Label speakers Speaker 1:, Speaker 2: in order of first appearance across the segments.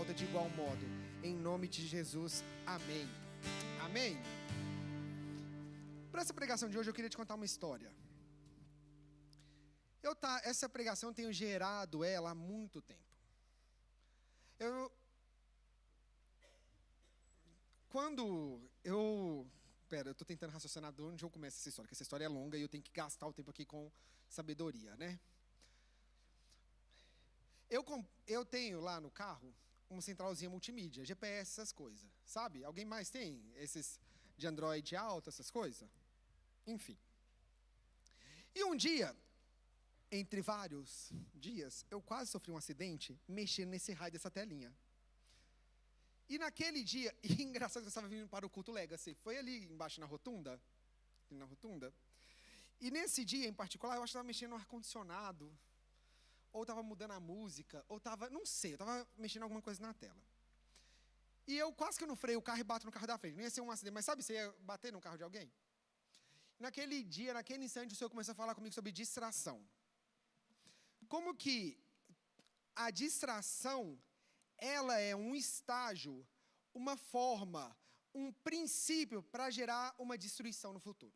Speaker 1: falta de igual modo. Em nome de Jesus, amém. Amém. Para essa pregação de hoje eu queria te contar uma história. Essa pregação eu tenho gerado ela há muito tempo. Eu estou tentando raciocinar de onde eu começo essa história, porque essa história é longa e eu tenho que gastar o tempo aqui com sabedoria, né? Eu tenho lá no carro uma centralzinha multimídia, GPS, essas coisas, sabe? Alguém mais tem esses de Android alto, essas coisas? Enfim. E um dia, entre vários dias, eu quase sofri um acidente mexendo nesse raio dessa telinha. E naquele dia, engraçado que eu estava vindo para o culto Legacy, foi ali embaixo na rotunda, e nesse dia em particular, eu acho que estava mexendo no ar-condicionado, ou estava mudando a música, ou estava, não sei, eu estava mexendo alguma coisa na tela. E eu quase que não freio o carro e bato no carro da frente. Não ia ser um acidente, mas sabe, você ia bater no carro de alguém? Naquele dia, naquele instante, o Senhor começou a falar comigo sobre distração. Como que a distração, ela é um estágio, uma forma, um princípio para gerar uma destruição no futuro.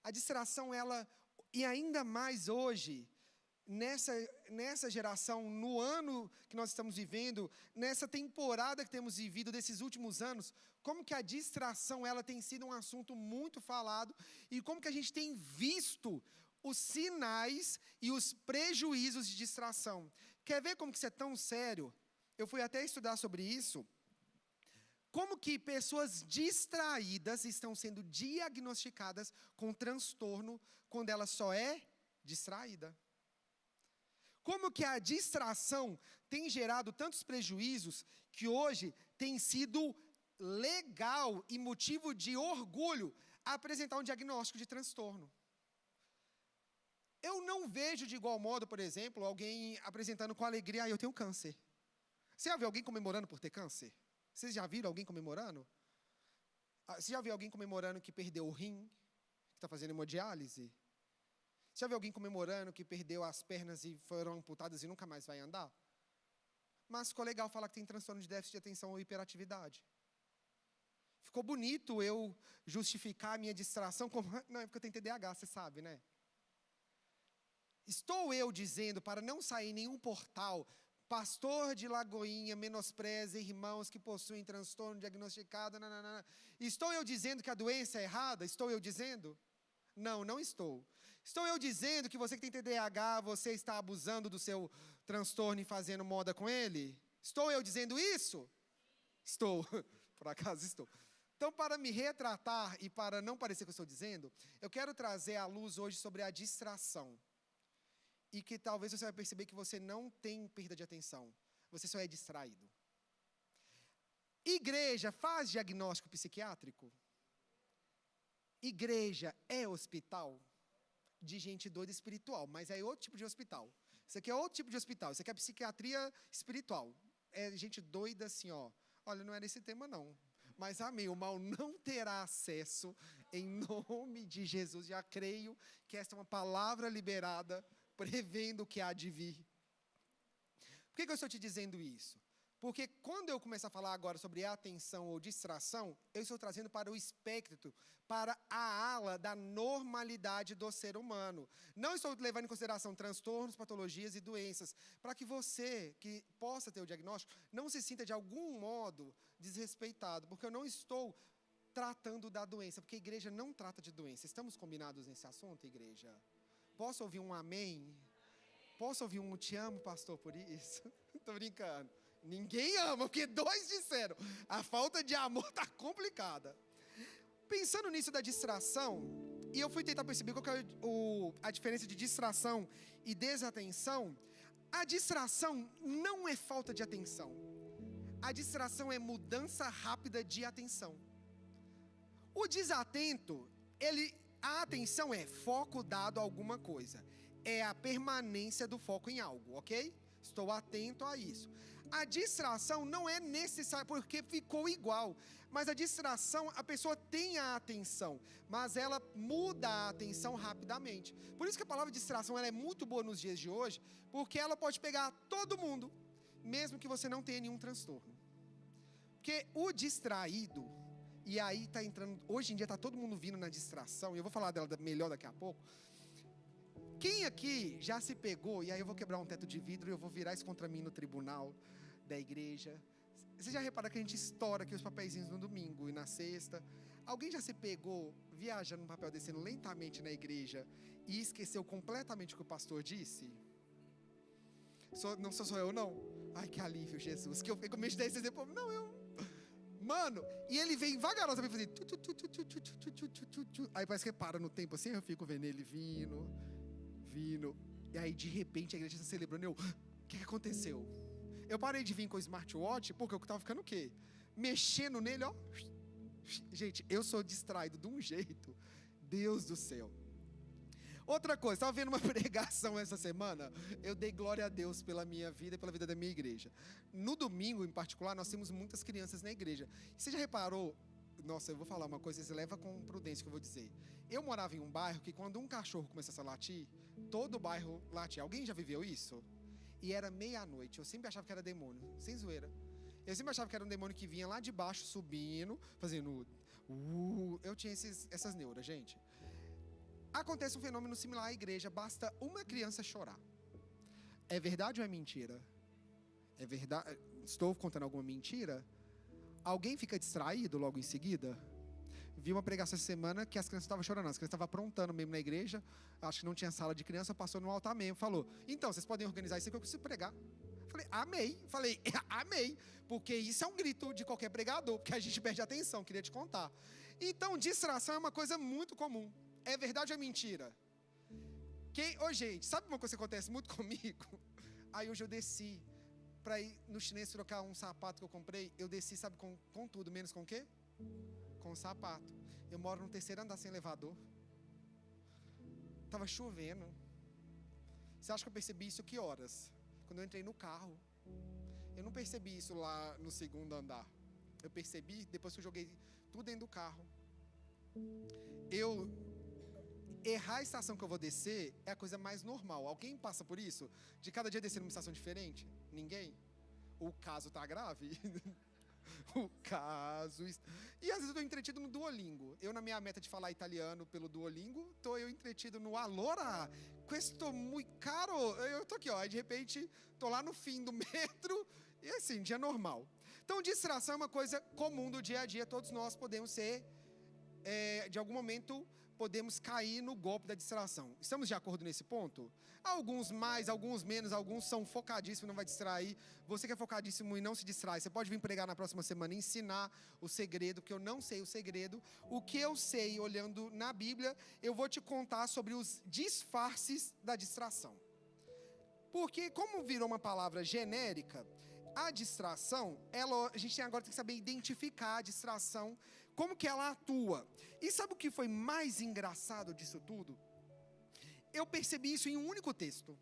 Speaker 1: A distração, ela, e ainda mais hoje, nessa geração, no ano que nós estamos vivendo, nessa temporada que temos vivido desses últimos anos, como que a distração ela tem sido um assunto muito falado e como que a gente tem visto os sinais e os prejuízos de distração. Quer ver como que isso é tão sério? Eu fui até estudar sobre isso. Como que pessoas distraídas estão sendo diagnosticadas com transtorno quando ela só é distraída. Como que a distração tem gerado tantos prejuízos que hoje tem sido legal e motivo de orgulho apresentar um diagnóstico de transtorno. Eu não vejo de igual modo, por exemplo, alguém apresentando com alegria, eu tenho câncer. Você já viu alguém comemorando por ter câncer? Vocês já viram alguém comemorando? Você já viu alguém comemorando que perdeu o rim, que está fazendo hemodiálise? Você já viu alguém comemorando que perdeu as pernas e foram amputadas e nunca mais vai andar? Mas ficou legal falar que tem transtorno de déficit de atenção ou hiperatividade. Ficou bonito eu justificar a minha distração como... Não, é porque eu tenho TDAH, você sabe, né? Estou eu dizendo, para não sair em nenhum portal, pastor de Lagoinha menospreza irmãos que possuem transtorno diagnosticado, nananana. Estou eu dizendo que a doença é errada? Estou eu dizendo? Não, não estou. Estou eu dizendo que você que tem TDAH, você está abusando do seu transtorno e fazendo moda com ele? Estou eu dizendo isso? Estou. Por acaso estou. Então, para me retratar e para não parecer que eu estou dizendo, eu quero trazer à luz hoje sobre a distração. E que talvez você vai perceber que você não tem perda de atenção. Você só é distraído. Igreja faz diagnóstico psiquiátrico? Igreja é hospital de gente doida espiritual, mas é outro tipo de hospital. Isso aqui é outro tipo de hospital. Isso aqui é psiquiatria espiritual. É gente doida assim, ó. Olha, não era esse tema não. Mas amém, o mal não terá acesso em nome de Jesus. Já creio que esta é uma palavra liberada prevendo o que há de vir. Por que eu estou te dizendo isso? Porque quando eu começar a falar agora sobre atenção ou distração, eu estou trazendo para o espectro, para a ala da normalidade do ser humano. Não estou levando em consideração transtornos, patologias e doenças, para que você, que possa ter o diagnóstico, não se sinta de algum modo desrespeitado, porque eu não estou tratando da doença, porque a igreja não trata de doença. Estamos combinados nesse assunto, igreja? Posso ouvir um amém? Posso ouvir um te amo, pastor, por isso? Estou brincando. Ninguém ama, porque dois disseram. A falta de amor está complicada. Pensando nisso da distração, e eu fui tentar perceber qual que é a diferença de distração e desatenção. A distração não é falta de atenção. A distração é mudança rápida de atenção. O desatento, a atenção é foco dado a alguma coisa. É a permanência do foco em algo, ok? Estou atento a isso. A distração não é necessária, porque ficou igual. Mas a distração, a pessoa tem a atenção, mas ela muda a atenção rapidamente. Por isso que a palavra distração ela é muito boa nos dias de hoje, porque ela pode pegar todo mundo mesmo que você não tenha nenhum transtorno. Porque o distraído, e aí está entrando, hoje em dia está todo mundo vindo na distração, e eu vou falar dela melhor daqui a pouco. Quem aqui já se pegou, e aí eu vou quebrar um teto de vidro e eu vou virar isso contra mim no tribunal da igreja. Você já reparou que a gente estoura aqui os papeizinhos no domingo e na sexta? Alguém já se pegou viajando no papel, descendo lentamente na igreja e esqueceu completamente o que o pastor disse? Não sou só eu, não? Ai, que alívio, Jesus. Que eu fiquei com medo de dar esse exemplo. Não, Mano, e ele vem vagarosamente fazendo. Aí parece que para no tempo assim, eu fico vendo ele vindo. E aí, de repente, a igreja está celebrando. O que aconteceu? Eu parei de vir com o smartwatch, porque eu estava ficando o quê? Mexendo nele, ó. Gente, eu sou distraído de um jeito. Deus do céu. Outra coisa, estava vendo uma pregação essa semana, eu dei glória a Deus pela minha vida e pela vida da minha igreja. No domingo, em particular, nós temos muitas crianças na igreja. Você já reparou? Nossa, eu vou falar uma coisa, você leva com prudência que eu vou dizer. Eu morava em um bairro que quando um cachorro começasse a latir, todo o bairro latia. Alguém já viveu isso? E era meia-noite, eu sempre achava que era demônio, sem zoeira. Eu sempre achava que era um demônio que vinha lá de baixo, subindo, fazendo... Eu tinha essas neuras, gente. Acontece um fenômeno similar à igreja, basta uma criança chorar. É verdade ou é mentira? É verdade? Estou contando alguma mentira? Alguém fica distraído logo em seguida? Vi uma pregação essa semana que as crianças estavam chorando, as crianças estavam aprontando mesmo na igreja, acho que não tinha sala de criança, passou no altar mesmo, falou, então, vocês podem organizar isso que eu preciso pregar. Falei, amei, porque isso é um grito de qualquer pregador, porque a gente perde a atenção, queria te contar. Então, distração é uma coisa muito comum. É verdade ou é mentira? Gente, sabe uma coisa que acontece muito comigo? Aí hoje eu desci para ir no chinês trocar um sapato que eu comprei. Eu desci, sabe, com tudo, menos com o quê? Com o sapato. Eu moro no terceiro andar sem elevador. Tava chovendo. Você acha que eu percebi isso que horas? Quando eu entrei no carro. Eu não percebi isso lá no segundo andar. Eu percebi depois que eu joguei tudo dentro do carro. Errar a estação que eu vou descer é a coisa mais normal. Alguém passa por isso? De cada dia descer numa estação diferente? Ninguém? O caso tá grave? O caso... E às vezes eu tô entretido no Duolingo. Eu, na minha meta de falar italiano pelo Duolingo, tô eu entretido no Allora, questo muito caro. Eu tô aqui, ó, e de repente tô lá no fim do metro, e assim, dia normal. Então, distração é uma coisa comum do dia a dia. Todos nós podemos ser, de algum momento... podemos cair no golpe da distração. Estamos de acordo nesse ponto? Alguns mais, alguns menos, alguns são focadíssimos, não vai distrair. Você que é focadíssimo e não se distrai, você pode vir pregar na próxima semana e ensinar o segredo, que eu não sei o segredo. O que eu sei, olhando na Bíblia, eu vou te contar sobre os disfarces da distração. Porque como virou uma palavra genérica, a distração, a gente agora tem que saber identificar a distração, como que ela atua. E sabe o que foi mais engraçado disso tudo? Eu percebi isso em um único texto.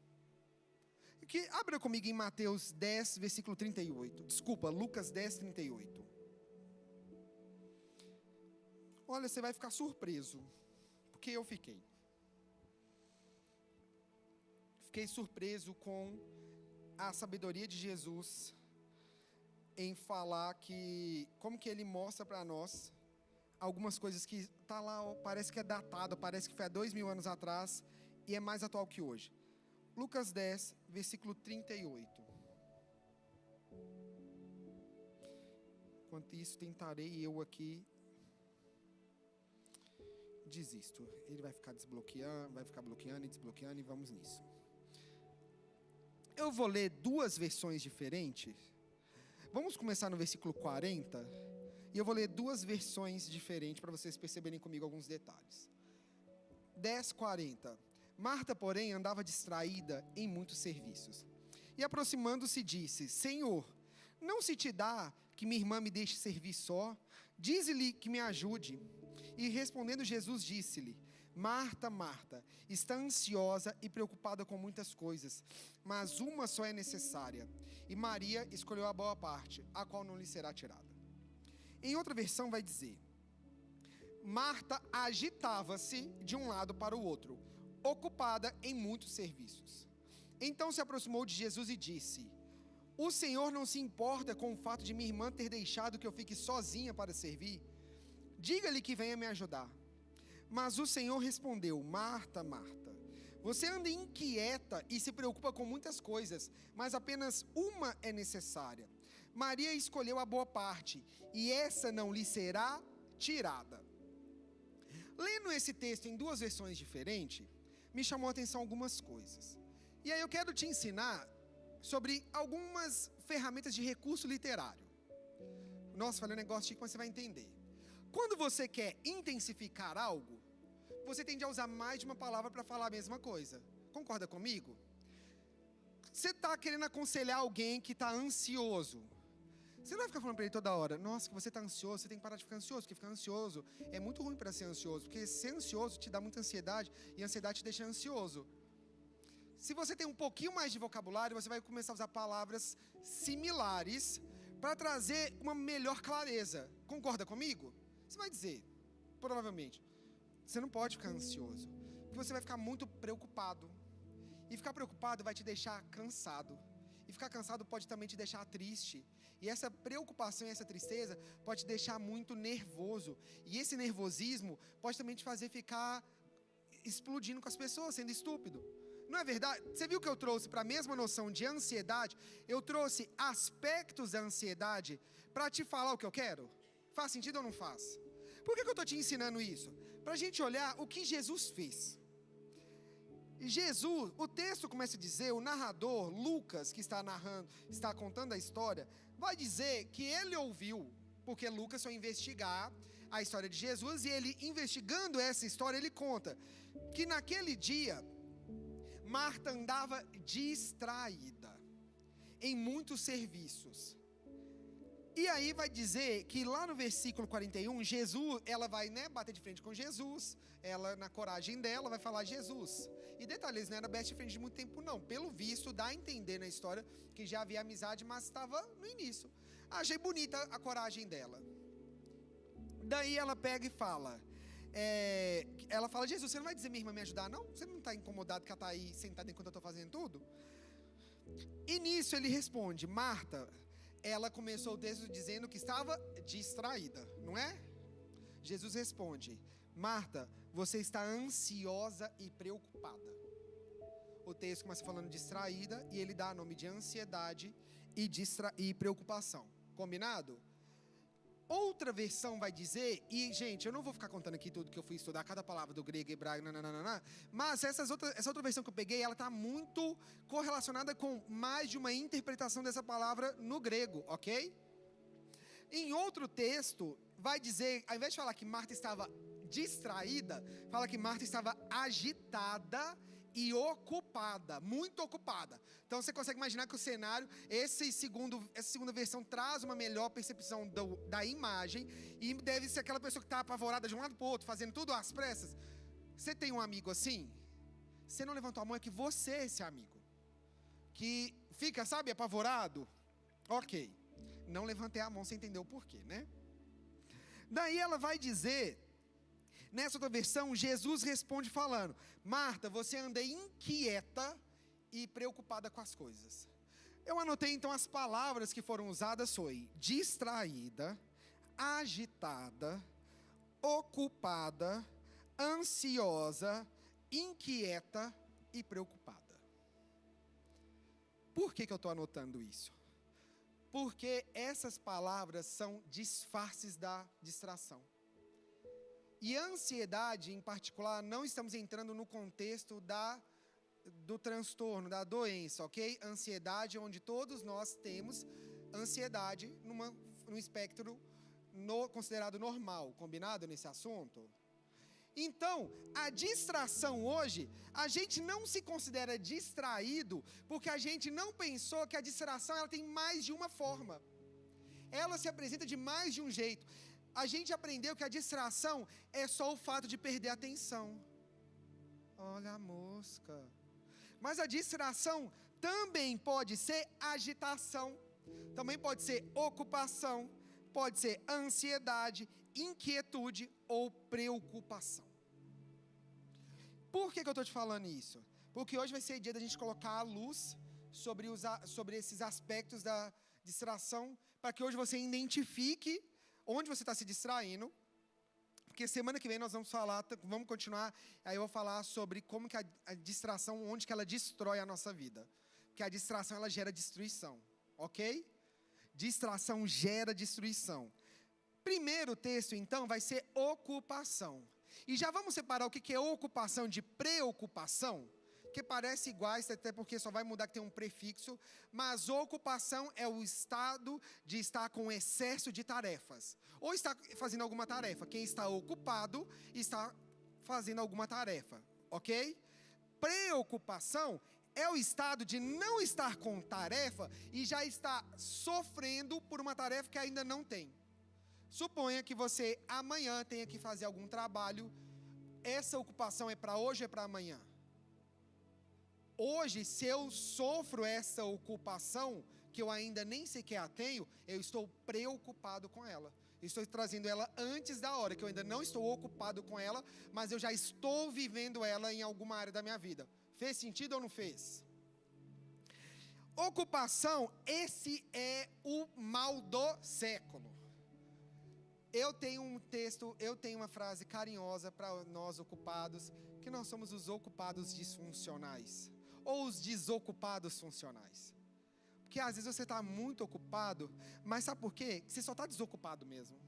Speaker 1: Abra comigo em Mateus 10, versículo 38. Desculpa, Lucas 10, 38. Olha, você vai ficar surpreso, porque eu fiquei. Fiquei surpreso com a sabedoria de Jesus em falar como que ele mostra para nós algumas coisas que tá lá, parece que é datado, parece que foi há 2000 anos atrás e é mais atual que hoje. Lucas 10, versículo 38. Enquanto isso, tentarei eu aqui. Desisto. Ele vai ficar bloqueando e desbloqueando e vamos nisso. Eu vou ler duas versões diferentes. Vamos começar no versículo 40. E eu vou ler duas versões diferentes para vocês perceberem comigo alguns detalhes. 10:40. Marta, porém, andava distraída em muitos serviços. E aproximando-se disse, Senhor, não se te dá que minha irmã me deixe servir só? Dize-lhe que me ajude. E respondendo Jesus disse-lhe, Marta, Marta, está ansiosa e preocupada com muitas coisas, mas uma só é necessária. E Maria escolheu a boa parte, a qual não lhe será tirada. Em outra versão vai dizer, Marta agitava-se de um lado para o outro, ocupada em muitos serviços. Então se aproximou de Jesus e disse, O Senhor não se importa com o fato de minha irmã ter deixado que eu fique sozinha para servir? Diga-lhe que venha me ajudar. Mas o Senhor respondeu: Marta, Marta, você anda inquieta e se preocupa com muitas coisas, mas apenas uma é necessária. Maria escolheu a boa parte, e essa não lhe será tirada. Lendo esse texto em duas versões diferentes, me chamou a atenção algumas coisas. E aí eu quero te ensinar sobre algumas ferramentas de recurso literário. Nossa, falei um negócio chique, mas você vai entender. Quando você quer intensificar algo, você tende a usar mais de uma palavra para falar a mesma coisa. Concorda comigo? Você está querendo aconselhar alguém que está ansioso. Você não vai ficar falando para ele toda hora: nossa, que você está ansioso, você tem que parar de ficar ansioso, porque ficar ansioso é muito ruim para ser ansioso, porque ser ansioso te dá muita ansiedade, e a ansiedade te deixa ansioso. Se você tem um pouquinho mais de vocabulário, você vai começar a usar palavras similares para trazer uma melhor clareza. Concorda comigo? Você vai dizer, provavelmente, você não pode ficar ansioso, porque você vai ficar muito preocupado. E ficar preocupado vai te deixar cansado. E ficar cansado pode também te deixar triste. E essa preocupação e essa tristeza pode te deixar muito nervoso. E esse nervosismo pode também te fazer ficar explodindo com as pessoas, sendo estúpido. Não é verdade? Você viu que eu trouxe para a mesma noção de ansiedade? Eu trouxe aspectos da ansiedade para te falar o que eu quero? Faz sentido ou não faz? Por que eu estou te ensinando isso? Para a gente olhar o que Jesus fez. Jesus, o texto começa a dizer, o narrador, Lucas, que está contando a história, vai dizer que ele ouviu, porque Lucas foi investigar a história de Jesus, e ele, investigando essa história, ele conta que naquele dia, Marta andava distraída em muitos serviços. E aí vai dizer que lá no versículo 41, ela vai bater de frente com Jesus, ela na coragem dela vai falar Jesus. E detalhes, não era bate de frente de muito tempo não, pelo visto dá a entender na história que já havia amizade, mas estava no início. Achei bonita a coragem dela. Daí ela pega e fala, ela fala: Jesus, você não vai dizer minha irmã me ajudar não? Você não está incomodado que ela está aí sentada enquanto eu estou fazendo tudo? E nisso ele responde: Marta, ela começou o texto dizendo que estava distraída, não é? Jesus responde: Marta, você está ansiosa e preocupada. O texto começa falando distraída e ele dá nome de ansiedade e preocupação. Combinado? Outra versão vai dizer, e gente, eu não vou ficar contando aqui tudo que eu fui estudar, cada palavra do grego, hebraico, mas essa outra versão que eu peguei, ela está muito correlacionada com mais de uma interpretação dessa palavra no grego, ok? Em outro texto, vai dizer, ao invés de falar que Marta estava distraída, fala que Marta estava agitada e ocupada, muito ocupada. Então você consegue imaginar que o cenário, essa segunda versão traz uma melhor percepção da imagem, e deve ser aquela pessoa que está apavorada de um lado para o outro, fazendo tudo às pressas. Você tem um amigo assim? Você não levantou a mão, é que você é esse amigo que fica, sabe, apavorado? Ok, não levantei a mão, você entendeu o porquê, né? Daí ela vai dizer, nessa outra versão, Jesus responde falando: Marta, você anda inquieta e preocupada com as coisas. Eu anotei então as palavras que foram usadas, foi distraída, agitada, ocupada, ansiosa, inquieta e preocupada. Por que eu estou anotando isso? Porque essas palavras são disfarces da distração. E a ansiedade, em particular, não estamos entrando no contexto do transtorno, da doença, ok? Ansiedade, onde todos nós temos ansiedade num espectro considerado normal, combinado nesse assunto? Então, a distração hoje, a gente não se considera distraído porque a gente não pensou que a distração ela tem mais de uma forma. Ela se apresenta de mais de um jeito. A gente aprendeu que a distração é só o fato de perder a atenção. Olha a mosca. Mas a distração também pode ser agitação, também pode ser ocupação, pode ser ansiedade, inquietude ou preocupação. Por que eu estou te falando isso? Porque hoje vai ser dia da gente colocar a luz sobre esses aspectos da distração, para que hoje você identifique onde você está se distraindo. Porque semana que vem nós vamos continuar, aí eu vou falar sobre como que a distração, onde que ela destrói a nossa vida. Porque a distração, ela gera destruição, ok? Distração gera destruição. Primeiro texto, então, vai ser ocupação. E já vamos separar o que é ocupação de preocupação, que parece iguais, até porque só vai mudar que tem um prefixo, mas ocupação é o estado de estar com excesso de tarefas, ou está fazendo alguma tarefa. Quem está ocupado está fazendo alguma tarefa, ok? Preocupação é o estado de não estar com tarefa e já está sofrendo por uma tarefa que ainda não tem. Suponha que você amanhã tenha que fazer algum trabalho. Essa ocupação é para hoje ou é para amanhã? Hoje, se eu sofro essa ocupação, que eu ainda nem sequer a tenho, eu estou preocupado com ela. Estou trazendo ela antes da hora, que eu ainda não estou ocupado com ela, mas eu já estou vivendo ela em alguma área da minha vida. Fez sentido ou não fez? Ocupação, esse é o mal do século. Eu tenho uma frase carinhosa para nós ocupados, que nós somos os ocupados disfuncionais, ou os desocupados funcionais. Porque às vezes você está muito ocupado, mas sabe por quê? Você só está desocupado mesmo.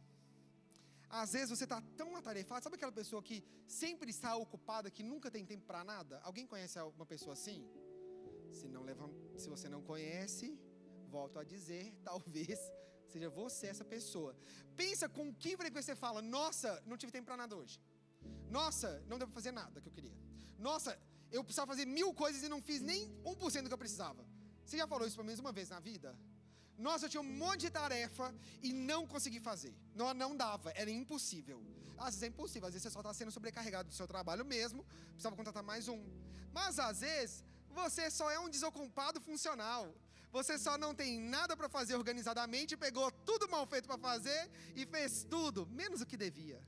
Speaker 1: Às vezes você está tão atarefado, sabe aquela pessoa que sempre está ocupada, que nunca tem tempo para nada? Alguém conhece uma pessoa assim? Se você não conhece, volto a dizer, talvez seja você essa pessoa. Pensa com que frequência você fala: nossa, não tive tempo para nada hoje. Nossa, não deu para fazer nada que eu queria. Nossa, eu precisava fazer 1000 coisas e não fiz nem 1% do que eu precisava. Você já falou isso pelo menos uma vez na vida? Nossa, eu tinha um monte de tarefa e não consegui fazer. Não dava, era impossível. Às vezes é impossível, às vezes você só está sendo sobrecarregado do seu trabalho mesmo, precisava contratar mais um. Mas às vezes, você só é um desocupado funcional. Você só não tem nada para fazer organizadamente, pegou tudo mal feito para fazer e fez tudo, menos o que devia.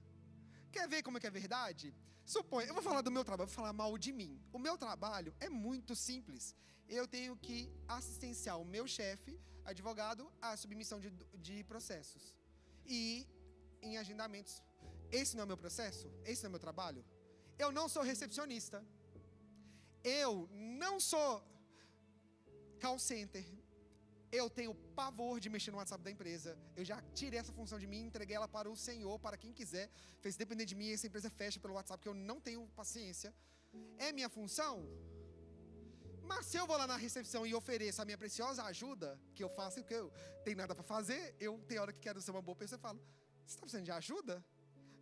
Speaker 1: Quer ver como é que é verdade? Suponha, eu vou falar do meu trabalho, vou falar mal de mim. O meu trabalho é muito simples. Eu tenho que assistenciar o meu chefe, advogado, à submissão de processos. E em agendamentos. Esse não é o meu processo? Esse não é o meu trabalho? Eu não sou recepcionista. Eu não sou call center. Eu tenho pavor de mexer no WhatsApp da empresa. Eu já tirei essa função de mim, entreguei ela para o Senhor, para quem quiser. Fez depender de mim, essa empresa fecha pelo WhatsApp, porque eu não tenho paciência. É minha função? Mas se eu vou lá na recepção e ofereço a minha preciosa ajuda, que eu faço porque eu tenho nada para fazer, eu tenho hora que quero ser uma boa pessoa e falo: você está precisando de ajuda?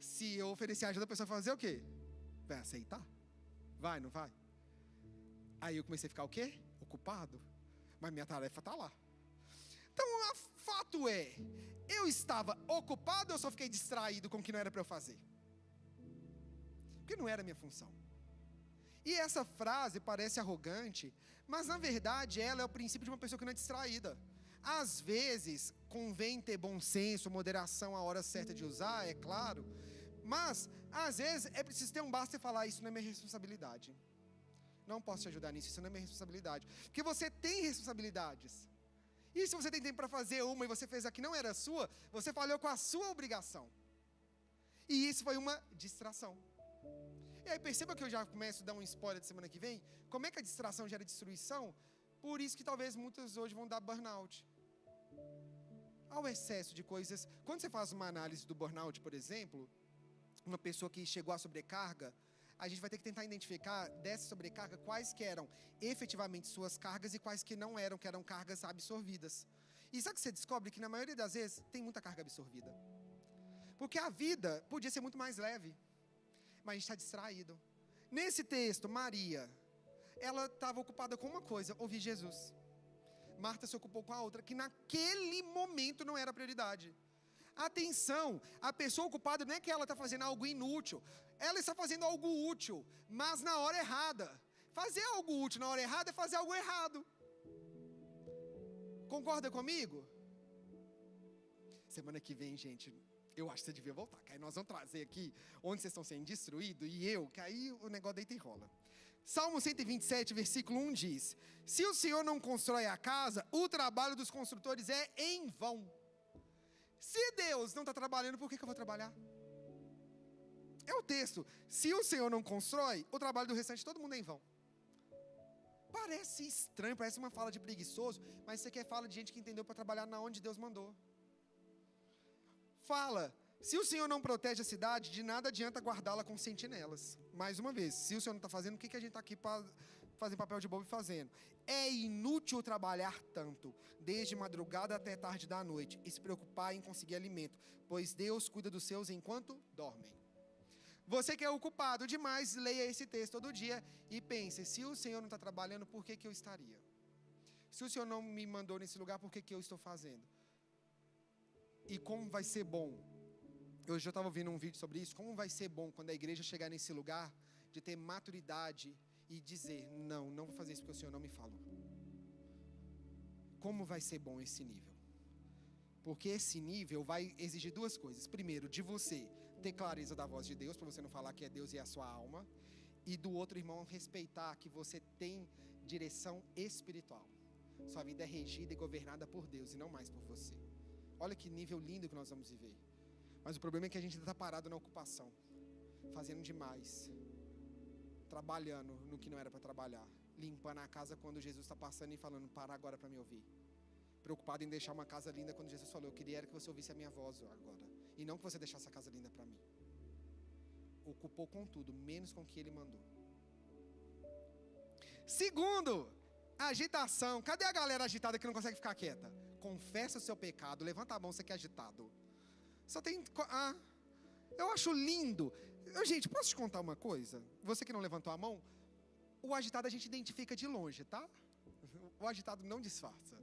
Speaker 1: Se eu oferecer ajuda, a pessoa vai fazer o quê? Vai aceitar? Vai, não vai? Aí eu comecei a ficar o quê? Ocupado. Mas minha tarefa está lá. Então, o fato é, eu estava ocupado ou eu só fiquei distraído com o que não era para eu fazer? Porque não era a minha função. E essa frase parece arrogante, mas na verdade ela é o princípio de uma pessoa que não é distraída. Às vezes, convém ter bom senso, moderação, a hora certa de usar, é claro. Mas, às vezes, é preciso ter um basta e falar: isso não é minha responsabilidade. Não posso te ajudar nisso, isso não é minha responsabilidade. Porque você tem responsabilidades. E se você tem tempo para fazer uma e você fez a que não era sua, você falhou com a sua obrigação. E isso foi uma distração. E aí perceba que eu já começo a dar um spoiler de semana que vem. Como é que a distração gera destruição? Por isso que talvez muitos hoje vão dar burnout. Ao excesso de coisas. Quando você faz uma análise do burnout, por exemplo, uma pessoa que chegou à sobrecarga, a gente vai ter que tentar identificar dessa sobrecarga quais que eram efetivamente suas cargas e quais que não eram, que eram cargas absorvidas. E sabe que você descobre que na maioria das vezes tem muita carga absorvida. Porque a vida podia ser muito mais leve, mas a gente está distraído. Nesse texto, Maria, ela estava ocupada com uma coisa: ouvir Jesus. Marta se ocupou com a outra, que naquele momento não era prioridade. Atenção, a pessoa ocupada não é que ela está fazendo algo inútil. Ela está fazendo algo útil, mas na hora errada. Fazer algo útil na hora errada é fazer algo errado. Concorda comigo? Semana que vem, gente, eu acho que você devia voltar. Que aí nós vamos trazer aqui onde vocês estão sendo destruídos e eu, que aí o negócio deita e rola. Salmo 127, versículo 1 diz: se o Senhor não constrói a casa, o trabalho dos construtores é em vão. Se Deus não está trabalhando, por que eu vou trabalhar? É o texto. Se o Senhor não constrói, o trabalho do restante, todo mundo é em vão. Parece estranho, parece uma fala de preguiçoso, mas isso aqui é fala de gente que entendeu para trabalhar na onde Deus mandou. Fala, se o Senhor não protege a cidade, de nada adianta guardá-la com sentinelas. Mais uma vez, se o Senhor não está fazendo, o que a gente está aqui para fazer papel de bobo e fazendo? É inútil trabalhar tanto, desde madrugada até tarde da noite, e se preocupar em conseguir alimento, pois Deus cuida dos seus enquanto dormem. Você que é ocupado demais, leia esse texto todo dia e pense, se o Senhor não está trabalhando, por que eu estaria? Se o Senhor não me mandou nesse lugar, por que eu estou fazendo? E como vai ser bom? Eu já estava ouvindo um vídeo sobre isso. Como vai ser bom quando a igreja chegar nesse lugar de ter maturidade e dizer, não vou fazer isso porque o Senhor não me falou. Como vai ser bom esse nível? Porque esse nível vai exigir duas coisas. Primeiro, de você ter clareza da voz de Deus, para você não falar que é Deus e a sua alma. E do outro irmão respeitar que você tem direção espiritual. Sua vida é regida e governada por Deus e não mais por você. Olha que nível lindo que nós vamos viver. Mas o problema é que a gente está parado na ocupação, fazendo demais, trabalhando no que não era para trabalhar, limpando a casa quando Jesus está passando e falando, para agora para me ouvir. Preocupado em deixar uma casa linda quando Jesus falou, eu queria que você ouvisse a minha voz agora, e não que você deixasse a casa linda para mim. Ocupou com tudo, menos com o que ele mandou. Segundo, agitação. Cadê a galera agitada que não consegue ficar quieta? Confessa o seu pecado, levanta a mão, você que é agitado. Só tem... eu acho lindo. Gente, posso te contar uma coisa? Você que não levantou a mão, o agitado a gente identifica de longe, tá? O agitado não disfarça.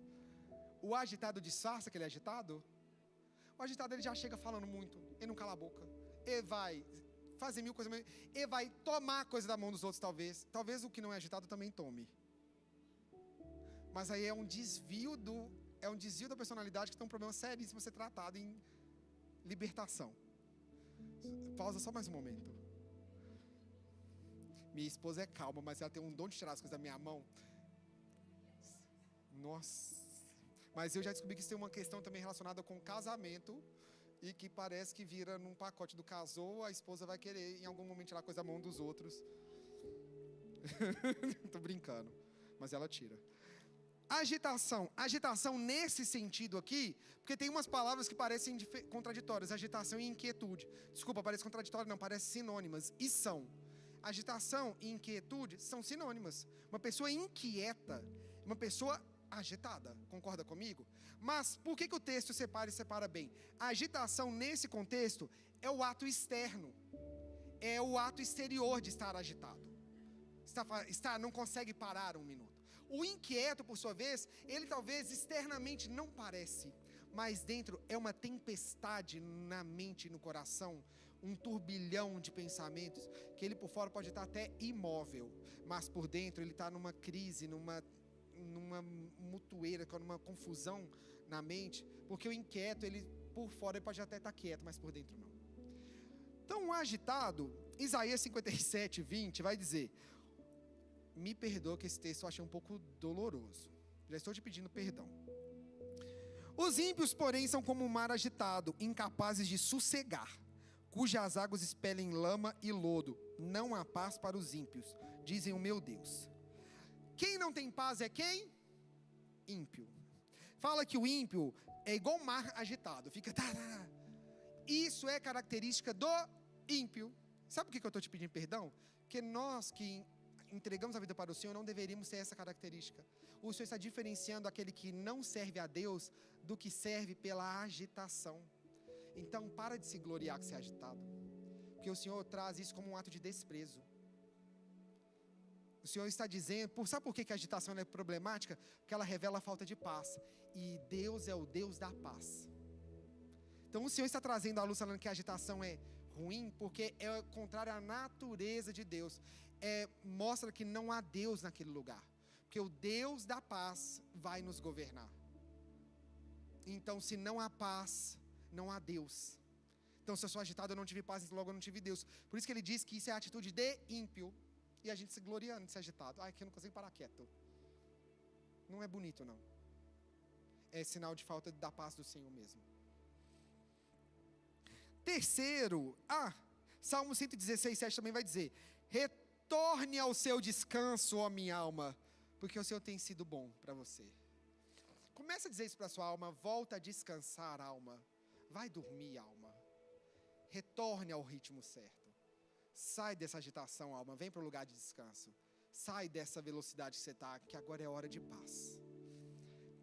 Speaker 1: O agitado disfarça que ele é agitado? O agitado ele já chega falando muito, ele não cala a boca. Ele vai fazer mil coisas, ele vai tomar coisa da mão dos outros talvez. Talvez o que não é agitado também tome. Mas aí é um desvio da personalidade que tem um problema seríssimo a ser tratado em libertação. Pausa só mais um momento. Minha esposa é calma, mas ela tem um dom de tirar as coisas da minha mão. Nossa. Mas eu já descobri que isso tem uma questão também relacionada com casamento e que parece que vira num pacote do casou, a esposa vai querer em algum momento tirar coisa da mão dos outros. Tô brincando, mas ela tira. Agitação nesse sentido aqui, porque tem umas palavras que parecem contraditórias, agitação e inquietude. Desculpa, parece contraditório, não, parece sinônimas, e são. Agitação e inquietude são sinônimas. Uma pessoa inquieta, uma pessoa agitada, concorda comigo? Mas por que o texto separa bem? A agitação nesse contexto é o ato externo, é o ato exterior de estar agitado. Não consegue parar um minuto. O inquieto, por sua vez, ele talvez externamente não parece, mas dentro é uma tempestade na mente e no coração, um turbilhão de pensamentos, que ele por fora pode estar até imóvel, mas por dentro ele está numa crise, numa mutueira, numa confusão na mente, porque o inquieto, ele por fora ele pode até estar quieto, mas por dentro não. Então o agitado, Isaías 57, 20, vai dizer... Me perdoa que esse texto eu achei um pouco doloroso. Já estou te pedindo perdão. Os ímpios, porém, são como um mar agitado, incapazes de sossegar, cujas águas expelem lama e lodo. Não há paz para os ímpios, dizem o meu Deus. Quem não tem paz é quem? Ímpio. Fala que o ímpio é igual um mar agitado, fica... Isso é característica do ímpio. Sabe por que eu estou te pedindo perdão? Porque nós que entregamos a vida para o Senhor, não deveríamos ter essa característica. O Senhor está diferenciando aquele que não serve a Deus do que serve pela agitação. Então, para de se gloriar com ser agitado, porque o Senhor traz isso como um ato de desprezo. O Senhor está dizendo, sabe por que a agitação é problemática? Porque ela revela a falta de paz, e Deus é o Deus da paz. Então, o Senhor está trazendo à luz, falando que a agitação é ruim, porque é contrário à natureza de Deus. Mostra que não há Deus naquele lugar, porque o Deus da paz vai nos governar. Então, se não há paz, não há Deus. Então, se eu sou agitado, eu não tive paz, logo eu não tive Deus. Por isso que ele diz que isso é a atitude de ímpio. E a gente se gloriando, se agitado. Ai, que eu não consigo parar quieto. Não é bonito, não. É sinal de falta da paz do Senhor mesmo. Terceiro, Salmo 116, 7 também vai dizer: retorne ao seu descanso, ó minha alma, porque o Senhor tem sido bom para você. Começa a dizer isso para sua alma: volta a descansar, alma. Vai dormir, alma. Retorne ao ritmo certo. Sai dessa agitação, alma. Vem para o lugar de descanso. Sai dessa velocidade que você está, que agora é hora de paz.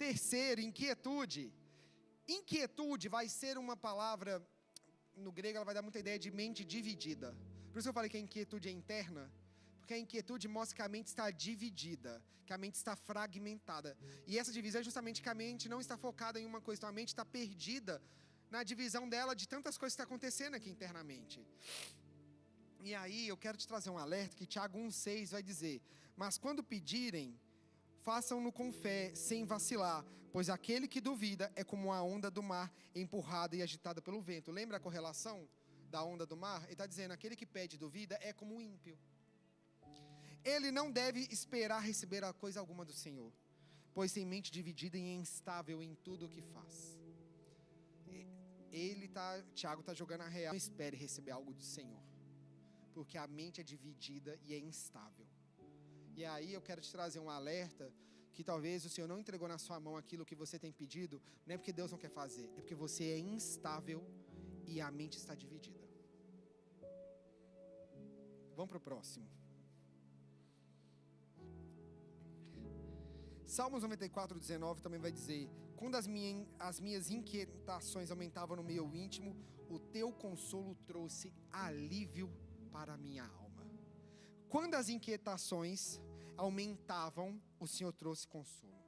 Speaker 1: Terceiro, inquietude. Inquietude vai ser uma palavra, no grego ela vai dar muita ideia de mente dividida. Por isso eu falei que a inquietude é interna, porque a inquietude mostra que a mente está dividida, que a mente está fragmentada. E essa divisão é justamente que a mente não está focada em uma coisa, então a mente está perdida na divisão dela de tantas coisas que estão acontecendo aqui internamente. E aí eu quero te trazer um alerta que Tiago 1,6 vai dizer: mas quando pedirem, façam-no com fé, sem vacilar, pois aquele que duvida é como a onda do mar, empurrada e agitada pelo vento. Lembra a correlação da onda do mar? Ele está dizendo: aquele que pede e duvida é como um ímpio. Ele não deve esperar receber a coisa alguma do Senhor, pois tem mente dividida e é instável em tudo o que faz. Tiago está jogando a real. Não espere receber algo do Senhor, porque a mente é dividida e é instável. E aí eu quero te trazer um alerta, que talvez o Senhor não entregou na sua mão aquilo que você tem pedido, não é porque Deus não quer fazer, é porque você é instável e a mente está dividida. Vamos para o próximo. Salmos 94, 19 também vai dizer: quando as minhas inquietações aumentavam no meu íntimo, o teu consolo trouxe alívio para a minha alma. Quando as inquietações aumentavam, o Senhor trouxe consolo.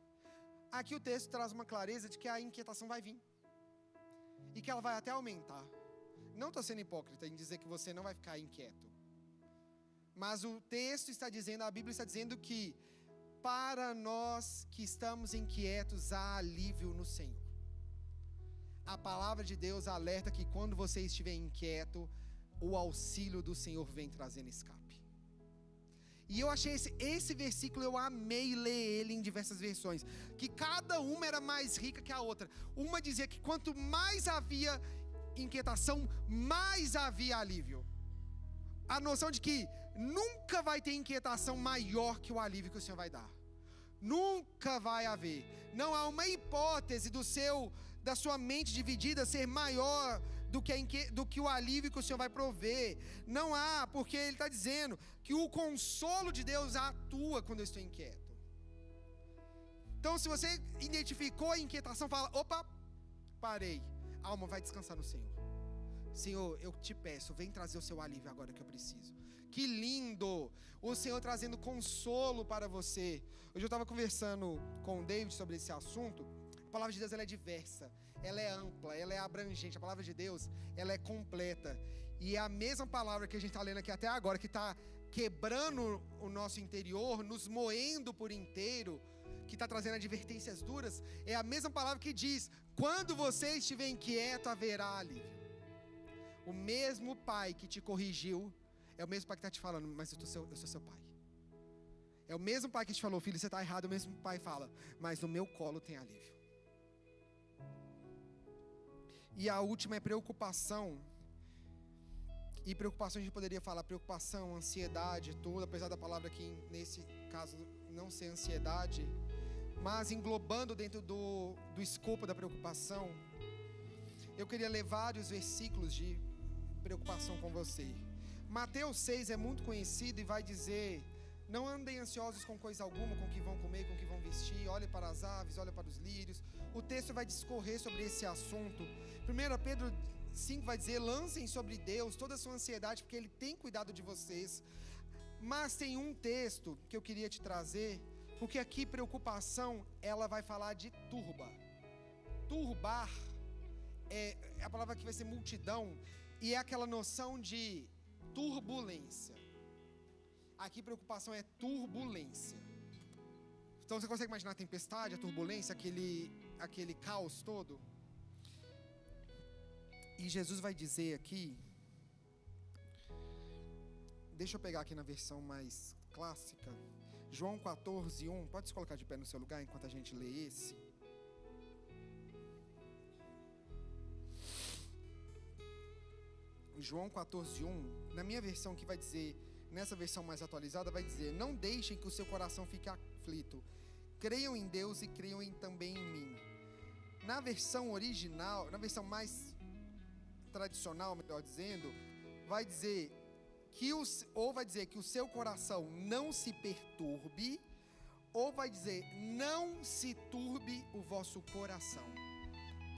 Speaker 1: Aqui o texto traz uma clareza de que a inquietação vai vir, e que ela vai até aumentar. Não estou sendo hipócrita em dizer que você não vai ficar inquieto, mas o texto está dizendo, a Bíblia está dizendo que para nós que estamos inquietos, há alívio no Senhor. A palavra de Deus alerta que quando você estiver inquieto, o auxílio do Senhor vem trazendo escape. E eu achei esse versículo, eu amei ler ele em diversas versões, que cada uma era mais rica que a outra. Uma dizia que quanto mais havia inquietação, mais havia alívio. A noção de que nunca vai ter inquietação maior que o alívio que o Senhor vai dar. Nunca vai haver. Não há uma hipótese da sua mente dividida ser maior do que o alívio que o Senhor vai prover. Não há, porque Ele está dizendo que o consolo de Deus atua quando eu estou inquieto. Então, se você identificou a inquietação, fala: opa, parei. A alma vai descansar no Senhor. Senhor, eu te peço, vem trazer o seu alívio agora que eu preciso. Que lindo! O Senhor trazendo consolo para você. Hoje eu estava conversando com o David sobre esse assunto. A palavra de Deus, ela é diversa, ela é ampla, ela é abrangente. A palavra de Deus, ela é completa. E é a mesma palavra que a gente está lendo aqui até agora, que está quebrando o nosso interior, nos moendo por inteiro, que está trazendo advertências duras, é a mesma palavra que diz: quando você estiver inquieto, haverá alívio. O mesmo pai que te corrigiu é o mesmo pai que está te falando: mas eu sou seu pai. É o mesmo pai que te falou: filho, você está errado. O mesmo pai fala: mas no meu colo tem alívio. E a última é preocupação. E preocupação a gente poderia falar preocupação, ansiedade, tudo, apesar da palavra aqui nesse caso não ser ansiedade, mas englobando dentro do escopo da preocupação. Eu queria ler vários versículos de preocupação com você. Mateus 6 é muito conhecido e vai dizer: não andem ansiosos com coisa alguma, com o que vão comer, com o que vão vestir. Olhe para as aves, olhe para os lírios. O texto vai discorrer sobre esse assunto. 1 Pedro 5 vai dizer: lancem sobre Deus toda a sua ansiedade, porque Ele tem cuidado de vocês. Mas tem um texto que eu queria te trazer, porque aqui preocupação, ela vai falar de turba. Turbar é a palavra que vai ser multidão, e é aquela noção de turbulência. Aqui preocupação é turbulência. Então você consegue imaginar a tempestade, a turbulência, aquele caos todo? E Jesus vai dizer aqui, deixa eu pegar aqui na versão mais clássica. João 14:1. Pode se colocar de pé no seu lugar enquanto a gente lê esse. João 14:1. Na minha versão que vai dizer, nessa versão mais atualizada, vai dizer: não deixem que o seu coração fique aflito. Creiam em Deus e creiam também em mim. Na versão original, na versão mais tradicional, melhor dizendo, vai dizer que vai dizer que o seu coração não se perturbe, ou vai dizer: não se turbe o vosso coração.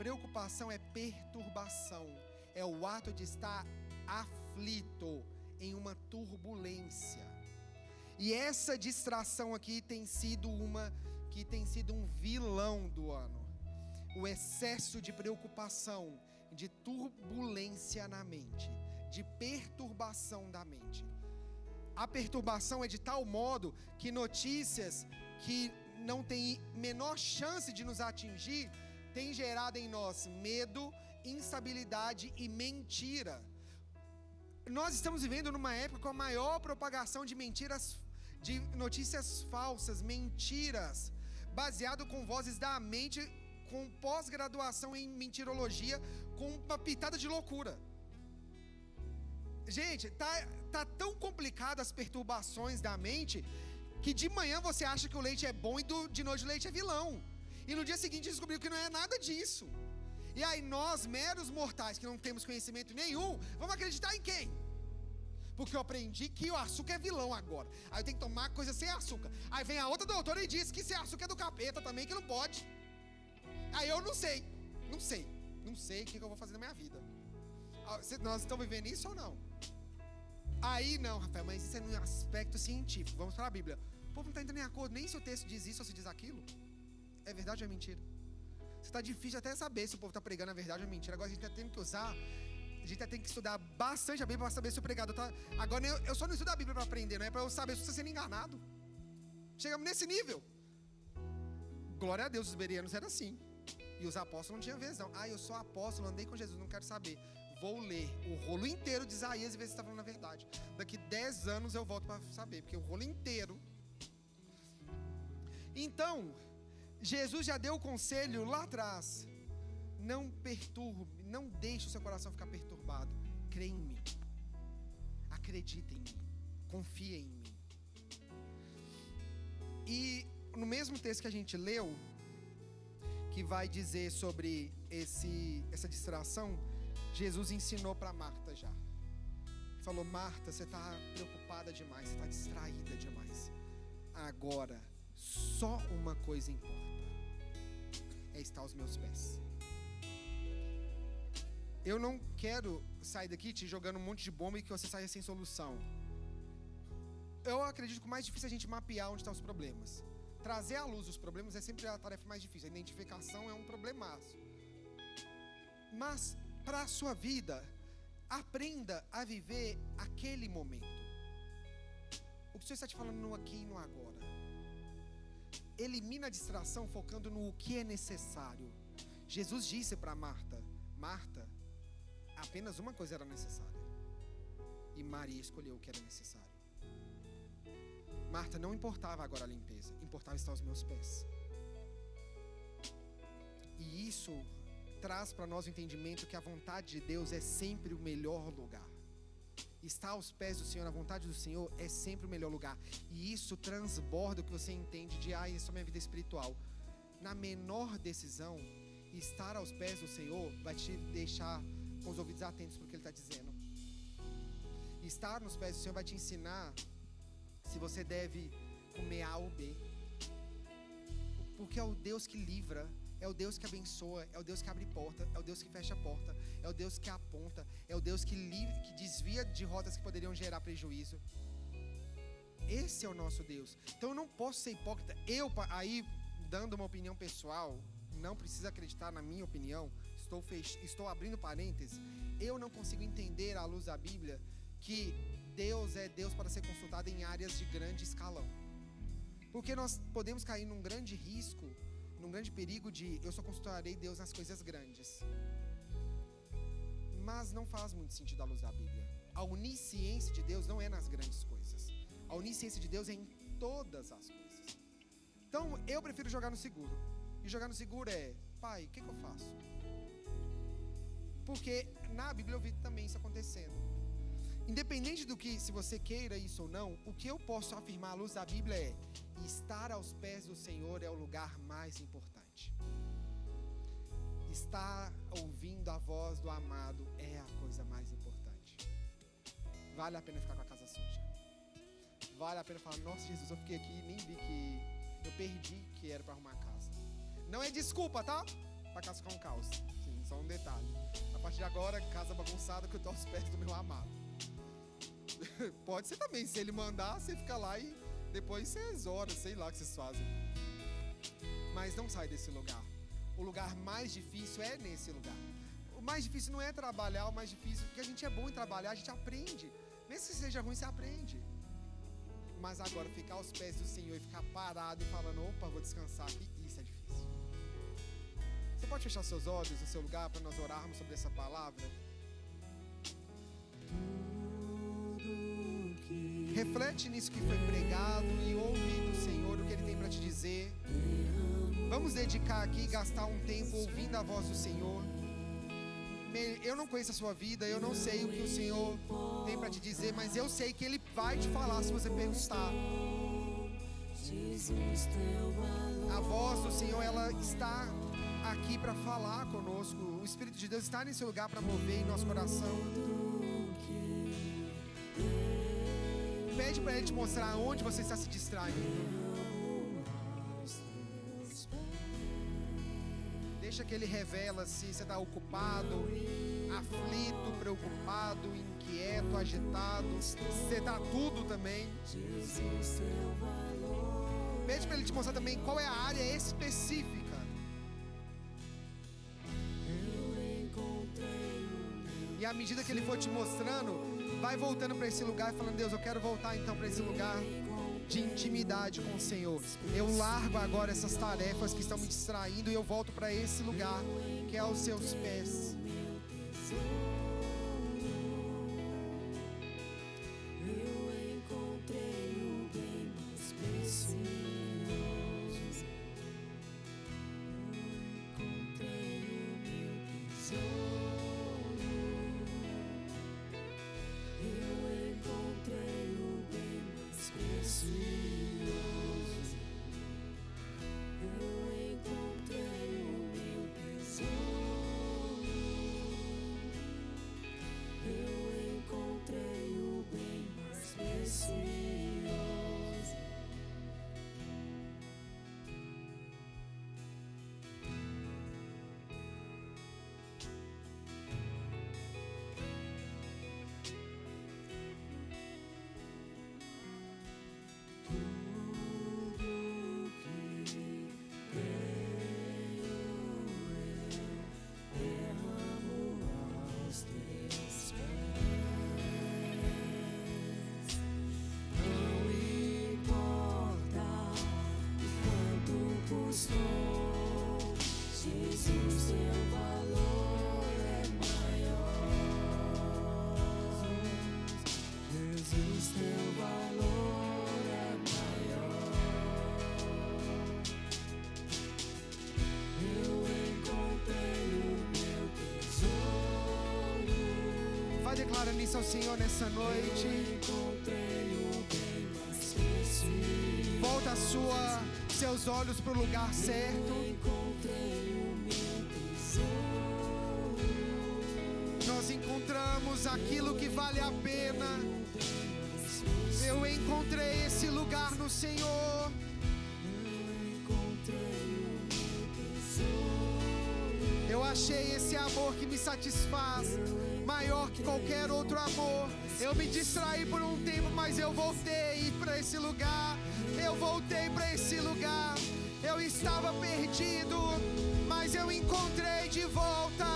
Speaker 1: Preocupação é perturbação, é o ato de estar aflito, em uma turbulência. E essa distração aqui tem sido um vilão do ano. O excesso de preocupação, de turbulência na mente, de perturbação da mente. A perturbação é de tal modo que notícias que não têm menor chance de nos atingir têm gerado em nós medo, instabilidade e mentira. Nós estamos vivendo numa época com a maior propagação de mentiras, de notícias falsas, mentiras, baseado com vozes da mente, com pós-graduação em mentirologia, com uma pitada de loucura. Gente, tá tão complicado as perturbações da mente, que de manhã você acha que o leite é bom e de noite o leite é vilão. E no dia seguinte descobriu que não é nada disso. E aí nós, meros mortais, que não temos conhecimento nenhum, vamos acreditar em quem? Porque eu aprendi que o açúcar é vilão agora. Aí eu tenho que tomar coisa sem açúcar. Aí vem a outra doutora e diz que sem açúcar é do capeta também, que não pode. Aí eu não sei o que eu vou fazer na minha vida. Nós estamos vivendo isso ou não? Aí não, Rafael, mas isso é num aspecto científico. Vamos para a Bíblia. O povo não está entrando em acordo nem se o texto diz isso ou se diz aquilo. É verdade ou é mentira? Está difícil até saber se o povo está pregando a verdade ou mentira. Agora a gente está tendo que tem que estudar bastante a Bíblia para saber se o pregador está... Agora eu só não estudo a Bíblia para aprender, não é para eu saber se você está sendo enganado. Chegamos nesse nível. Glória a Deus, os bereanos eram assim. E os apóstolos não tinham vez não. Eu sou apóstolo, andei com Jesus, não quero saber. Vou ler o rolo inteiro de Isaías e ver se está falando a verdade. Daqui 10 anos eu volto para saber, porque o rolo inteiro... Então, Jesus já deu o conselho lá atrás. Não perturbe, não deixe o seu coração ficar perturbado. Crê em mim. Acredita em mim. Confia em mim. E no mesmo texto que a gente leu, que vai dizer sobre essa distração, Jesus ensinou para Marta já. Falou: Marta, você está preocupada demais, você está distraída demais. Agora, só uma coisa importa: é estar aos meus pés. Eu não quero sair daqui te jogando um monte de bomba e que você saia sem solução. Eu acredito que o mais difícil é a gente mapear onde estão os problemas. Trazer à luz os problemas é sempre a tarefa mais difícil. A identificação é um problemaço. Mas, para a sua vida, aprenda a viver aquele momento. O que o Senhor está te falando no aqui e no agora. Elimina a distração focando no que é necessário. Jesus disse para Marta: Marta, apenas uma coisa era necessária. E Maria escolheu o que era necessário. Marta, não importava agora a limpeza, importava estar aos meus pés. E isso traz para nós o entendimento que a vontade de Deus é sempre o melhor lugar. Estar aos pés do Senhor, a vontade do Senhor é sempre o melhor lugar. E isso transborda o que você entende de isso é minha vida espiritual. Na menor decisão, estar aos pés do Senhor vai te deixar com os ouvidos atentos para o que Ele está dizendo. Estar nos pés do Senhor vai te ensinar se você deve comer A ou B. Porque é o Deus que livra, é o Deus que abençoa, é o Deus que abre porta, é o Deus que fecha a porta, é o Deus que aponta, é o Deus que desvia de rotas que poderiam gerar prejuízo. Esse é o nosso Deus. Então eu não posso ser hipócrita. Eu, aí, dando uma opinião pessoal, não precisa acreditar na minha opinião, estou abrindo parênteses, eu não consigo entender à luz da Bíblia que Deus é Deus para ser consultado em áreas de grande escalão. Porque nós podemos cair num grande risco, num grande perigo de eu só consultarei Deus nas coisas grandes. Mas não faz muito sentido à luz da Bíblia. A onisciência de Deus não é nas grandes coisas. A onisciência de Deus é em todas as coisas. Então, eu prefiro jogar no seguro. E jogar no seguro é, pai, o que eu faço? Porque na Bíblia eu vi também isso acontecendo. Independente do que, se você queira isso ou não, o que eu posso afirmar à luz da Bíblia é: estar aos pés do Senhor é o lugar mais importante. Estar ouvindo a voz do amado é a coisa mais importante. Vale a pena ficar com a casa suja. Vale a pena falar: nossa, Jesus, eu fiquei aqui e nem vi que eu perdi que era para arrumar a casa. Não é desculpa, tá? Para casa ficar um caos. Sim, só um detalhe. A partir de agora, casa bagunçada que eu tô aos pés do meu amado. Pode ser também, se ele mandar, você fica lá e depois vocês oram, sei lá o que vocês fazem. Mas não sai desse lugar. O lugar mais difícil é nesse lugar. O mais difícil não é trabalhar, o mais difícil, porque a gente é bom em trabalhar, a gente aprende. Mesmo que seja ruim, você aprende. Mas agora, ficar aos pés do Senhor e ficar parado e falando: opa, vou descansar aqui, isso é difícil. Você pode fechar seus olhos no seu lugar para nós orarmos sobre essa palavra? Reflete nisso que foi pregado e ouve do Senhor o que Ele tem para te dizer. Vamos dedicar aqui e gastar um tempo ouvindo a voz do Senhor. Eu não conheço a sua vida, eu não sei o que o Senhor tem para te dizer, mas eu sei que Ele vai te falar se você perguntar. A voz do Senhor, ela está aqui para falar conosco. O Espírito de Deus está nesse lugar para mover em nosso coração. Pede para Ele te mostrar onde você está se distraindo. Deixa que Ele revela se você está ocupado, aflito, preocupado, inquieto, agitado. Se você está tudo também. Pede para Ele te mostrar também qual é a área específica. E à medida que Ele for te mostrando, vai voltando para esse lugar e falando: Deus, eu quero voltar então para esse lugar de intimidade com o Senhor. Eu largo agora essas tarefas que estão me distraindo e eu volto para esse lugar que é aos seus pés. Declarando isso ao Senhor nessa noite. Volta seus olhos para o lugar certo. Nós encontramos aquilo que vale a pena. Eu encontrei esse lugar no Senhor. Eu achei esse amor que me satisfaz, maior que qualquer outro amor. Eu me distraí por um tempo, mas eu voltei para esse lugar. Eu voltei para esse lugar. Eu estava perdido, mas eu encontrei de volta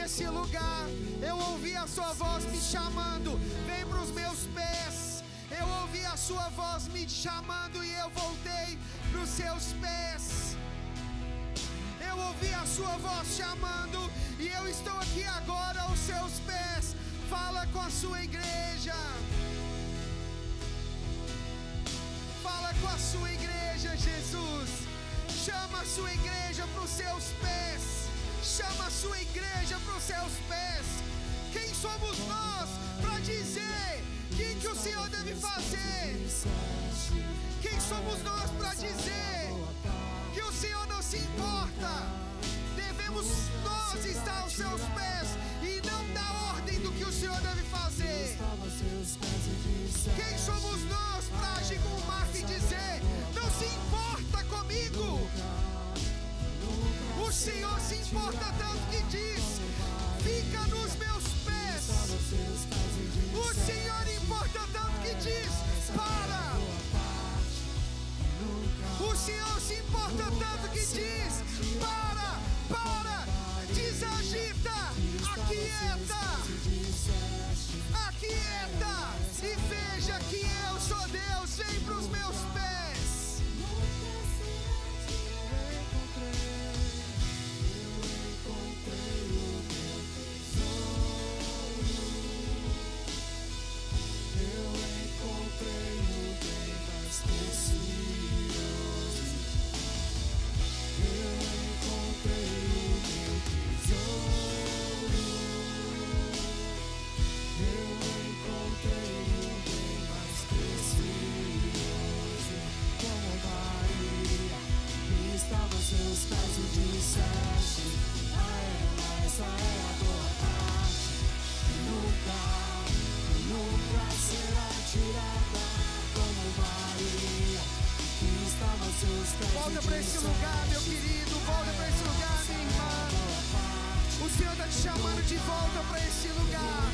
Speaker 1: esse lugar. Eu ouvi a sua voz me chamando: vem para os meus pés. Eu ouvi a sua voz me chamando e eu voltei para os seus pés. Eu ouvi a sua voz chamando e eu estou aqui agora aos seus pés. Fala com a sua igreja. com a sua igreja, Jesus. Chama a sua igreja para os seus pés. Chama a sua igreja para os seus pés. Quem somos nós para dizer o que o Senhor deve fazer? Quem somos nós para dizer que o Senhor não se importa? Devemos nós estar aos seus pés e não dar ordem do que o Senhor deve fazer. Quem somos nós para agir como Marta e dizer: não se importa comigo? O Senhor se importa tanto que diz: fica nos meus pés. O Senhor importa tanto que diz: para. O Senhor se importa tanto que diz: para, desagita, aquieta, e veja que eu sou Deus, vem para os meus pés.
Speaker 2: Eu encontrei o bem mais precioso. Eu encontrei o meu tesouro. Eu encontrei o bem mais precioso. Como Maria, que estava aos seus pés e disseste: a ela, essa é a tua parte. Nunca será tirada. Como Maria, que estava aos seus pés.
Speaker 1: Volta para esse lugar, meu querido. Volta para esse lugar, minha irmã. O Senhor está te chamando de volta para esse lugar,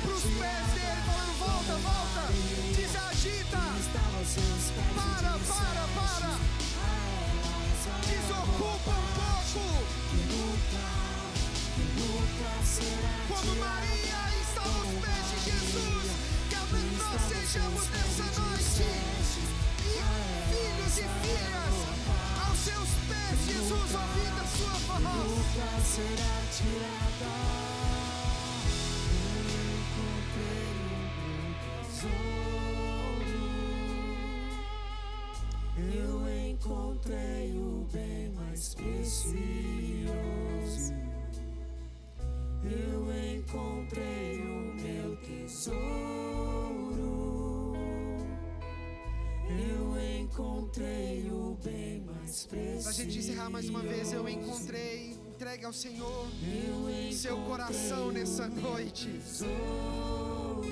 Speaker 1: para os pés dele, falando: volta, volta, desagita, para, desocupa um pouco. Como Maria está aos pés de Jesus, que nós sejamos nessa noite filhos e filhas aos seus pés, Jesus, ouvindo a sua voz.
Speaker 2: Nunca será tirada. Eu encontrei o bem mais precioso. Eu encontrei o meu tesouro. Eu encontrei o bem mais precioso.
Speaker 1: Pra gente encerrar mais uma vez, eu encontrei. Entregue ao Senhor seu coração nessa noite.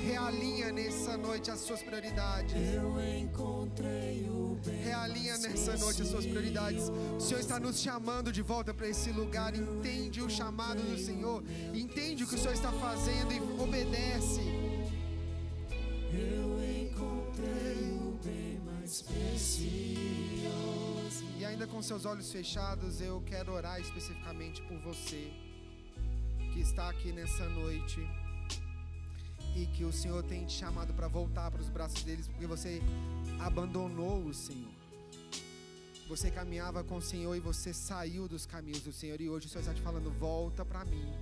Speaker 1: Realinha nessa noite as suas prioridades. Realinha nessa noite as suas prioridades. O Senhor está nos chamando de volta para esse lugar. Entende o chamado do Senhor. Entende o que o Senhor está fazendo e obedece.
Speaker 2: Eu encontrei o bem mais precioso.
Speaker 1: E ainda com seus olhos fechados, eu quero orar especificamente por você que está aqui nessa noite e que o Senhor tem te chamado para voltar para os braços deles, porque você abandonou o Senhor. Você caminhava com o Senhor e você saiu dos caminhos do Senhor, e hoje o Senhor está te falando: volta para mim.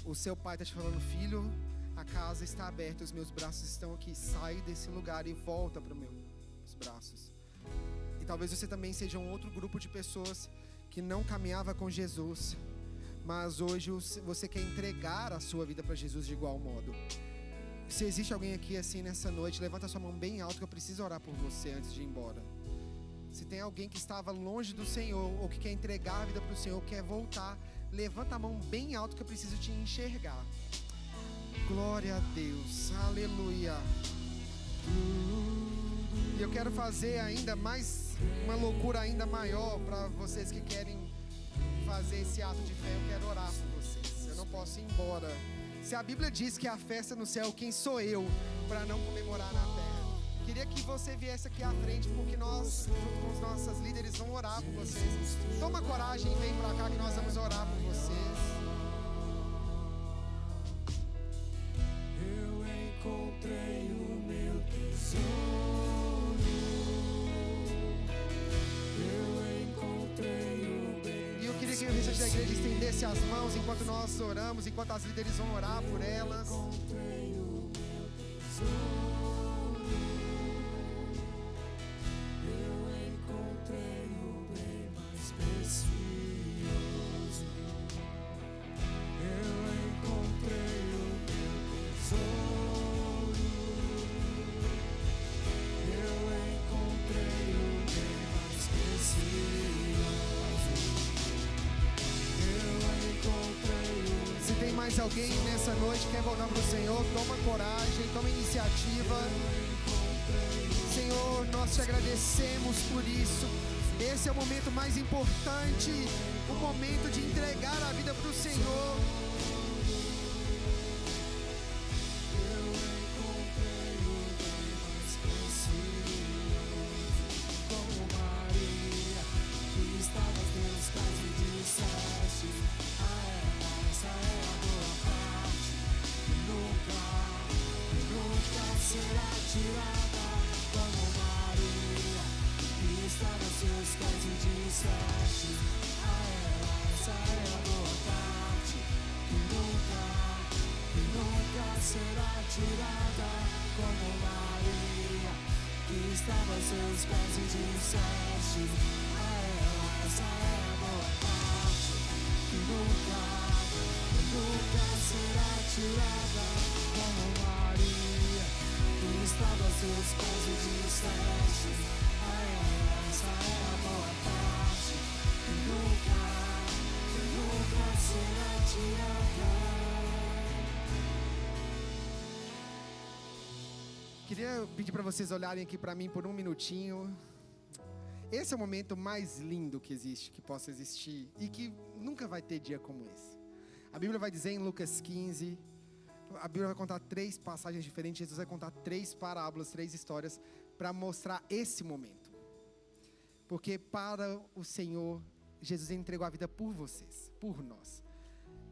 Speaker 1: O seu pai está te falando: filho, a casa está aberta, os meus braços estão aqui, sai desse lugar e volta para os meus braços. E talvez você também seja um outro grupo de pessoas que não caminhava com Jesus, mas hoje você quer entregar a sua vida para Jesus de igual modo. Se existe alguém aqui assim nessa noite, levanta sua mão bem alto, que eu preciso orar por você antes de ir embora. Se tem alguém que estava longe do Senhor, ou que quer entregar a vida para o Senhor, quer voltar, levanta a mão bem alto, que eu preciso te enxergar. Glória a Deus, aleluia. E eu quero fazer ainda mais, uma loucura ainda maior para vocês que querem fazer esse ato de fé. Eu quero orar por vocês. Eu não posso ir embora. Se a Bíblia diz que a festa no céu, quem sou eu para não comemorar na terra? Queria que você viesse aqui à frente, porque nós, junto com os nossos líderes, vamos orar por vocês. Toma coragem e vem para cá que nós vamos orar por vocês.
Speaker 2: Eu encontrei o meu tesouro. Eu encontrei o bem.
Speaker 1: E eu queria que o restante da igreja estendesse as mãos enquanto nós oramos, enquanto as líderes vão orar por elas.
Speaker 2: Encontrei o meu tesouro.
Speaker 1: mais alguém nessa noite quer voltar para o Senhor, toma coragem, toma iniciativa. Senhor, nós te agradecemos por isso. Esse é o momento mais importante, o momento de entregar a vida para o Senhor. Queria pedir para vocês olharem aqui para mim por um minutinho. Esse é o momento mais lindo que existe, que possa existir, e que nunca vai ter dia como esse. A Bíblia vai dizer em Lucas 15, a Bíblia vai contar 3 passagens diferentes, Jesus vai contar 3 parábolas, 3 histórias, para mostrar esse momento. Porque para o Senhor, Jesus entregou a vida por vocês, por nós.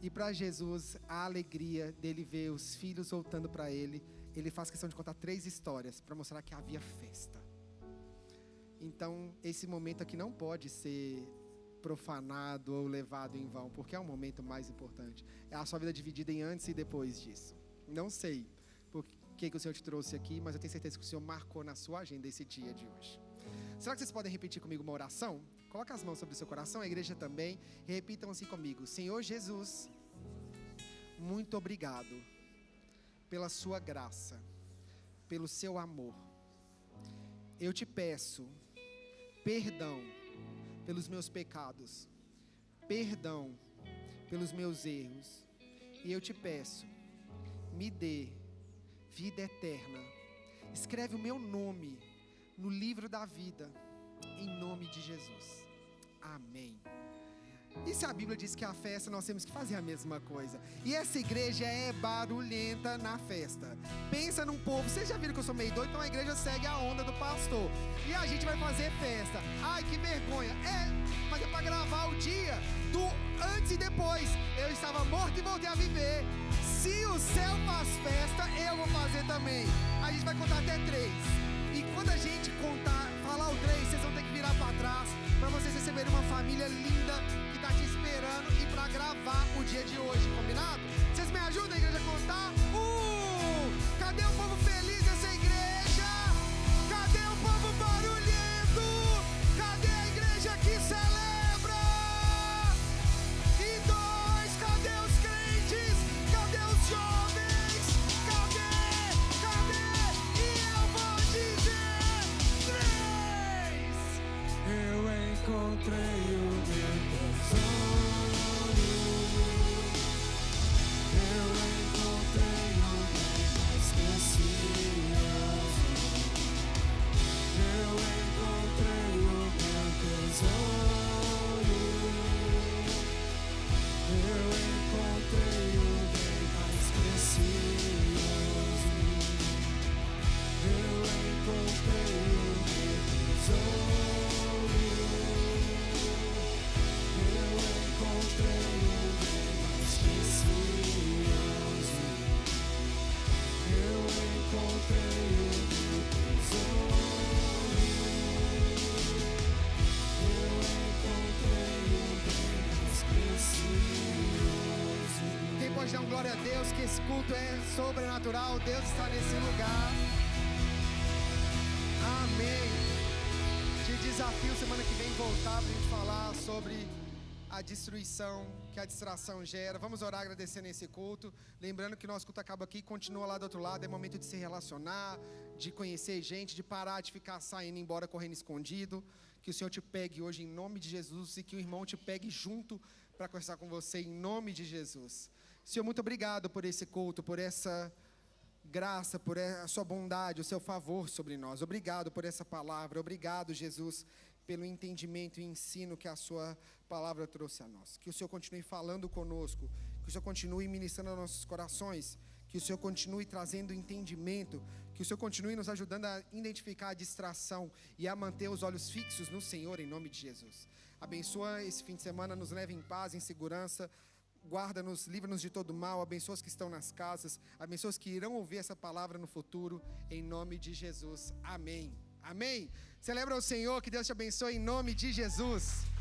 Speaker 1: E para Jesus, a alegria dele ver os filhos voltando para ele faz questão de contar 3 histórias para mostrar que havia festa. Então, esse momento aqui não pode ser profanado ou levado em vão, porque é o momento mais importante. É a sua vida dividida em antes e depois disso. Não sei por que o Senhor te trouxe aqui, mas eu tenho certeza que o Senhor marcou na sua agenda esse dia de hoje. Será que vocês podem repetir comigo uma oração? Coloque as mãos sobre o seu coração, a igreja também. E repitam assim comigo: Senhor Jesus, muito obrigado pela sua graça, pelo seu amor. Eu te peço perdão pelos meus pecados, perdão pelos meus erros, e eu te peço, me dê vida eterna. Escreve o meu nome no livro da vida, em nome de Jesus. Amém. E se a Bíblia diz que a festa nós temos que fazer a mesma coisa? E essa igreja é barulhenta na festa. Pensa num povo, vocês já viram que eu sou meio doido, então a igreja segue a onda do pastor. E a gente vai fazer festa. Ai, que vergonha. Mas é para gravar o dia do antes e depois. Eu estava morto e voltei a viver. Se o céu faz festa, eu vou fazer também. A gente vai contar até 3. E quando a gente falar o 3, vocês vão ter que virar para trás, para vocês receberem uma família linda que está te esperando e para gravar o dia de hoje, combinado? Vocês me ajudam, igreja, a contar? Cadê o povo feliz dessa igreja? Cadê o povo barulhento? Cadê a igreja que celebra? E 2, cadê os crentes? Cadê os jovens? Cadê? E eu vou dizer 3. Eu encontrei o meu tesouro. Eu encontrei o bem mais precioso. Eu encontrei o meu tesouro. Eu encontrei o bem mais precioso. Eu encontrei o meu tesouro. Eu encontrei o bem mais precioso. Eu encontrei o meu tesouro. Eu encontrei o bem mais precioso. Quem pode dar um glória a Deus, que esse culto é sobrenatural, Deus está nesse lugar. Amém. Te desafio semana que vem voltar pra gente falar sobre a destruição que a distração gera. Vamos orar agradecendo esse culto. Lembrando que nosso culto acaba aqui e continua lá do outro lado. É momento de se relacionar, de conhecer gente, de parar de ficar saindo embora correndo escondido. Que o Senhor te pegue hoje em nome de Jesus e que o irmão te pegue junto para conversar com você em nome de Jesus. Senhor, muito obrigado por esse culto, por essa graça, por a sua bondade, o seu favor sobre nós. Obrigado por essa palavra. Obrigado, Jesus, pelo entendimento e ensino que a sua palavra trouxe a nós. Que o Senhor continue falando conosco, que o Senhor continue ministrando aos nossos corações, que o Senhor continue trazendo entendimento, que o Senhor continue nos ajudando a identificar a distração e a manter os olhos fixos no Senhor, em nome de Jesus. Abençoa esse fim de semana, nos leve em paz, em segurança. Guarda-nos, livra-nos de todo mal, abençoa os que estão nas casas, abençoa os que irão ouvir essa palavra no futuro, em nome de Jesus. Amém. Amém. Celebra o Senhor, que Deus te abençoe em nome de Jesus.